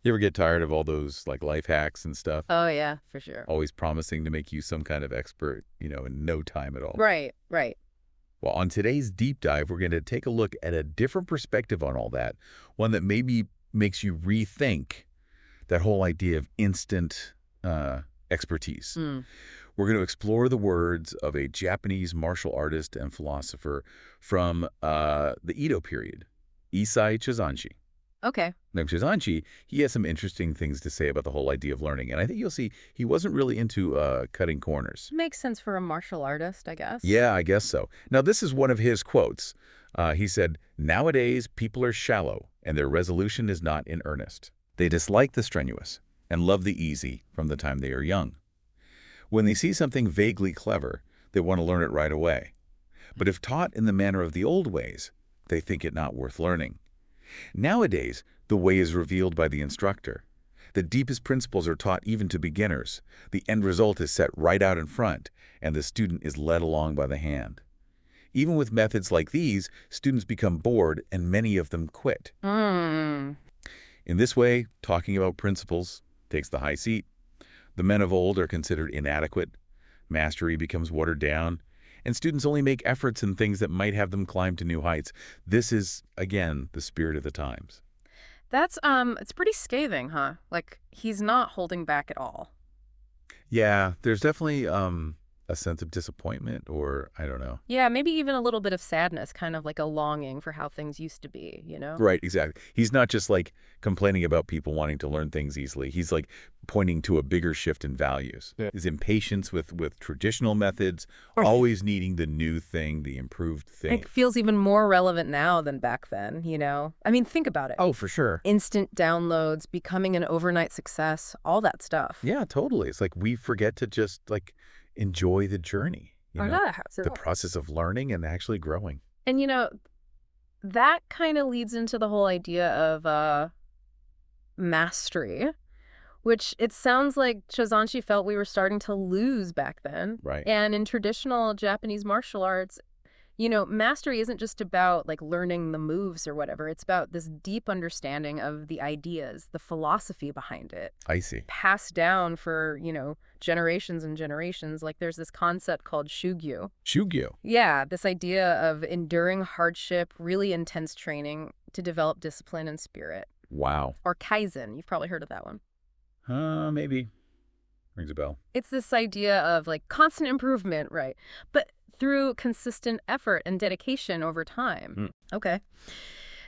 You ever get tired of all those like life hacks and stuff? Oh, yeah, for sure. Always promising to make you some kind of expert, in no time at all. Right, right. Well, on today's deep dive, we're going to take a look at a different perspective on all that, one that maybe makes you rethink that whole idea of instant expertise. Mm. We're going to explore the words of a Japanese martial artist and philosopher from the Edo period, Issai Chozanshi. Okay. Now, Chozanshi, he has some interesting things to say about the whole idea of learning, and I think you'll see he wasn't really into cutting corners. Makes sense for a martial artist, I guess. Yeah, I guess so. Now, this is one of his quotes. He said, "Nowadays, people are shallow, and their resolution is not in earnest. They dislike the strenuous and love the easy from the time they are young. When they see something vaguely clever, they want to learn it right away. But if taught in the manner of the old ways, they think it not worth learning. Nowadays, the way is revealed by the instructor. The deepest principles are taught even to beginners. The end result is set right out in front, and the student is led along by the hand. Even with methods like these, students become bored and many of them quit. Mm. In this way, talking about principles takes the high seat. The men of old are considered inadequate. Mastery becomes watered down, and students only make efforts in things that might have them climb to new heights. This is, again, the spirit of the times." It's pretty scathing, huh? Like, he's not holding back at all. Yeah, there's definitely a sense of disappointment, or I don't know. Yeah, maybe even a little bit of sadness, kind of like a longing for how things used to be, you know? Right, exactly. He's not just like complaining about people wanting to learn things easily. He's like pointing to a bigger shift in values. Yeah. His impatience with traditional methods, always needing the new thing, the improved thing. It feels even more relevant now than back then, you know? I mean, think about it. Oh, for sure. Instant downloads, becoming an overnight success, all that stuff. Yeah, totally. It's like we forget to just like enjoy the journey, the process of learning and actually growing. And, that kind of leads into the whole idea of mastery, which it sounds like Chozanshi felt we were starting to lose back then. Right. And in traditional Japanese martial arts, mastery isn't just about like learning the moves or whatever. It's about this deep understanding of the ideas, the philosophy behind it, I see. passed down for, generations and generations. Like there's this concept called shugyu. Shugyo. Yeah, this idea of enduring hardship, really intense training to develop discipline and spirit. Wow. Or kaizen, you've probably heard of that one. Maybe. Rings a bell. It's this idea of like constant improvement, right? But through consistent effort and dedication over time. Okay.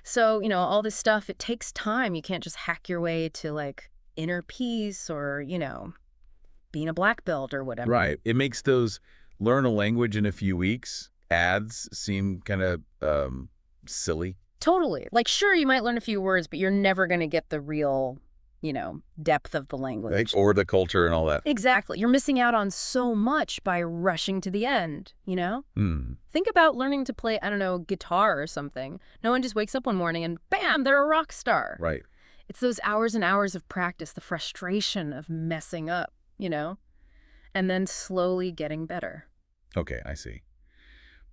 So, all this stuff, it takes time. You can't just hack your way to like inner peace or, being a black belt or whatever. Right. It makes those learn a language in a few weeks ads seem kind of silly. Totally. Like, sure, you might learn a few words, but you're never going to get the real, depth of the language. Right? Or the culture and all that. Exactly. You're missing out on so much by rushing to the end, Think about learning to play, I don't know, guitar or something. No one just wakes up one morning and bam, they're a rock star. Right. It's those hours and hours of practice, the frustration of messing up, and then slowly getting better. Okay, I see.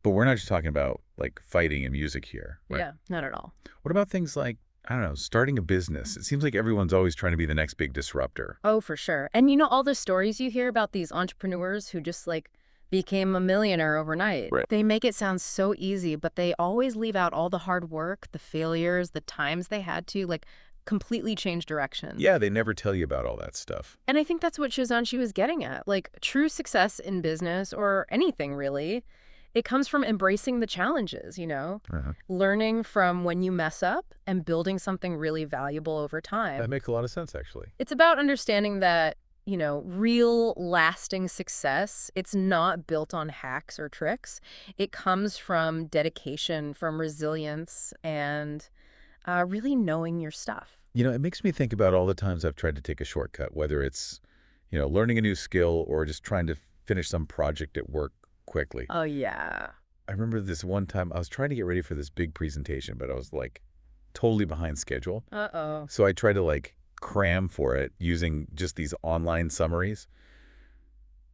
But we're not just talking about like fighting and music here. Right? Yeah, not at all. What about things like, I don't know, starting a business? It seems like everyone's always trying to be the next big disruptor. Oh, for sure. And all the stories you hear about these entrepreneurs who just like became a millionaire overnight. Right. They make it sound so easy, but they always leave out all the hard work, the failures, the times they had to like completely change direction. Yeah, they never tell you about all that stuff. And I think that's what Chozanshi was getting at. Like true success in business or anything really, it comes from embracing the challenges, learning from when you mess up and building something really valuable over time. That makes a lot of sense, actually. It's about understanding that, real lasting success, it's not built on hacks or tricks. It comes from dedication, from resilience, and really knowing your stuff. It makes me think about all the times I've tried to take a shortcut, whether it's, learning a new skill or just trying to finish some project at work quickly. Oh, yeah. I remember this one time I was trying to get ready for this big presentation, but I was like totally behind schedule. Uh-oh. So I tried to like cram for it using just these online summaries.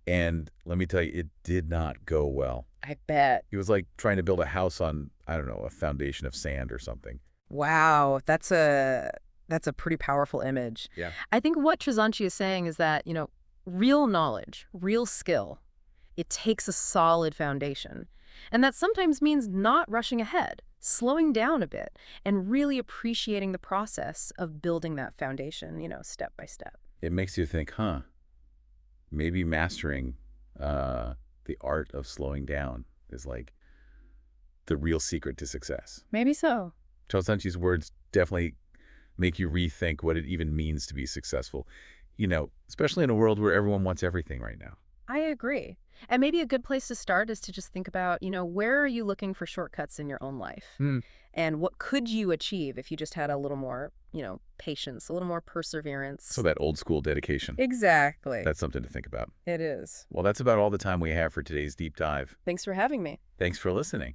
And let me tell you, it did not go well. I bet. It was like trying to build a house on, I don't know, a foundation of sand or something. Wow, that's a That's a pretty powerful image. Yeah. I think what Chozanshi is saying is that, real knowledge, real skill, it takes a solid foundation. And that sometimes means not rushing ahead, slowing down a bit, and really appreciating the process of building that foundation, step by step. It makes you think, maybe mastering the art of slowing down is like the real secret to success. Maybe so. Chozanshi's words definitely make you rethink what it even means to be successful, especially in a world where everyone wants everything right now. I agree. And maybe a good place to start is to just think about, where are you looking for shortcuts in your own life? And what could you achieve if you just had a little more, patience, a little more perseverance? So that old school dedication. Exactly. That's something to think about. It is. Well, that's about all the time we have for today's deep dive. Thanks for having me. Thanks for listening.